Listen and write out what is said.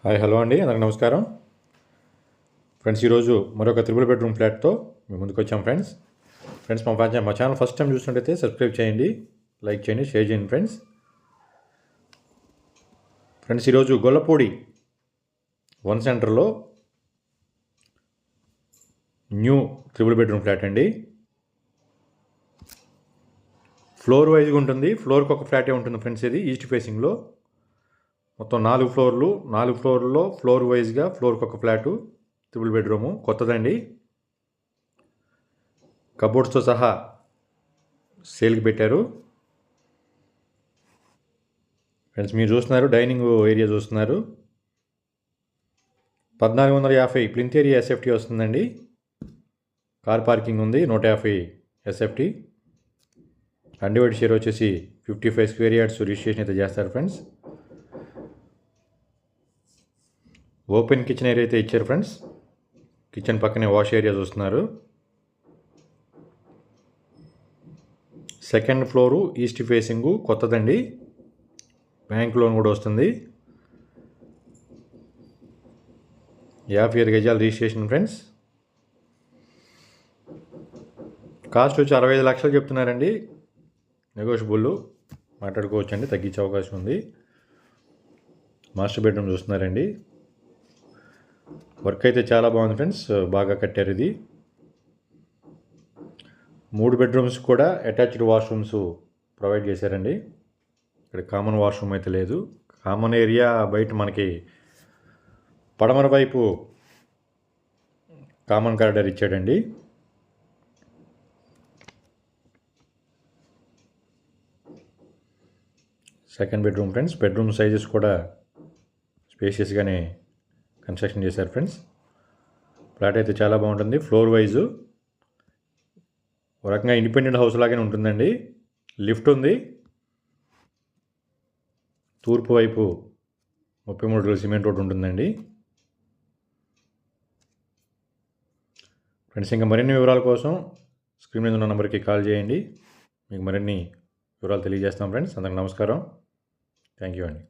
Hi hello అండి, అందరికి నమస్కారం ఫ్రెండ్స్. ఈరోజు మరొక త్రిబుల్ బెడ్రూమ్ ఫ్లాట్తో మేము ముందుకు వచ్చాం ఫ్రెండ్స్. మా ఛానల్ ఫస్ట్ టైం చూసినట్టయితే సబ్స్క్రైబ్ చేయండి, లైక్ చేయండి, షేర్ చేయండి ఫ్రెండ్స్. ఈరోజు గొల్లపూడి వన్ సెంటర్లో న్యూ త్రిబుల్ బెడ్రూమ్ ఫ్లాట్ అండి. ఫ్లోర్ వైజ్గా ఉంటుంది, ఫ్లోర్కి ఒక ఫ్లాటే ఉంటుంది ఫ్రెండ్స్. ఇది ఈస్ట్ ఫేసింగ్లో మొత్తం 4 ఫ్లోర్లు, 4 ఫ్లోర్లలో ఫ్లోర్ వైజ్గా ఫ్లోర్కి ఒక ఫ్లాటు, త్రిబుల్ బెడ్రూము, కొత్తదండి. కబోర్డ్స్తో సహా సేల్కి పెట్టారు ఫ్రెండ్స్. మీరు చూస్తున్నారు డైనింగ్ ఏరియా చూస్తున్నారు. 1450 ప్లింత్ ఏరియా ఎస్ఎఫ్టీ వస్తుందండి. కార్ పార్కింగ్ ఉంది, 150 ఎస్ఎఫ్టీ. అన్డివైడ్ షేర్ వచ్చేసి 55 స్క్వేర్ యార్డ్స్ రిజిస్ట్రేషన్ అయితే చేస్తారు ఫ్రెండ్స్. ఓపెన్ కిచెన్ ఏరియా అయితే ఇచ్చారు ఫ్రెండ్స్. కిచెన్ పక్కనే వాష్ ఏరియా చూస్తున్నారు. సెకండ్ ఫ్లోరు ఈస్ట్ ఫేసింగు, కొత్తదండి. బ్యాంక్ లోన్ కూడా వస్తుంది. 55 గజాల రిజిస్ట్రేషన్ ఫ్రెండ్స్. కాస్ట్ వచ్చి 65 లక్షలు చెప్తున్నారండి. నెగోషియబుల్ మాట్లాడుకోవచ్చండి, తగ్గించే అవకాశం ఉంది. మాస్టర్ బెడ్రూమ్ చూస్తున్నారండి. వర్క్ అయితే చాలా బాగుంది ఫ్రెండ్స్, బాగా కట్టారు. ఇది 3 బెడ్రూమ్స్ కూడా అటాచ్డ్ వాష్రూమ్స్ ప్రొవైడ్ చేశారండి. ఇక్కడ కామన్ వాష్రూమ్ అయితే లేదు. కామన్ ఏరియా బయట మనకి పడమర వైపు కామన్ కారిడార్ ఇచ్చాడండి. Second bedroom friends. Bedroom sizes కూడా స్పేషియస్గానే కన్స్ట్రక్షన్ చేశారు ఫ్రెండ్స్. ఫ్లాట్ అయితే చాలా బాగుంటుంది. ఫ్లోర్ వైజు ఒక రకంగా ఇండిపెండెంట్ హౌస్ లాగానే ఉంటుందండి. లిఫ్ట్ ఉంది. తూర్పు వైపు 33 అడుగుల సిమెంట్ రోడ్ ఉంటుందండి ఫ్రెండ్స్. ఇంకా మరిన్ని వివరాల కోసం స్క్రీన్ మీద ఉన్న నెంబర్కి కాల్ చేయండి, మీకు మరిన్ని వివరాలు తెలియజేస్తాం ఫ్రెండ్స్. అందరికి నమస్కారం, థ్యాంక్ యూ అండి.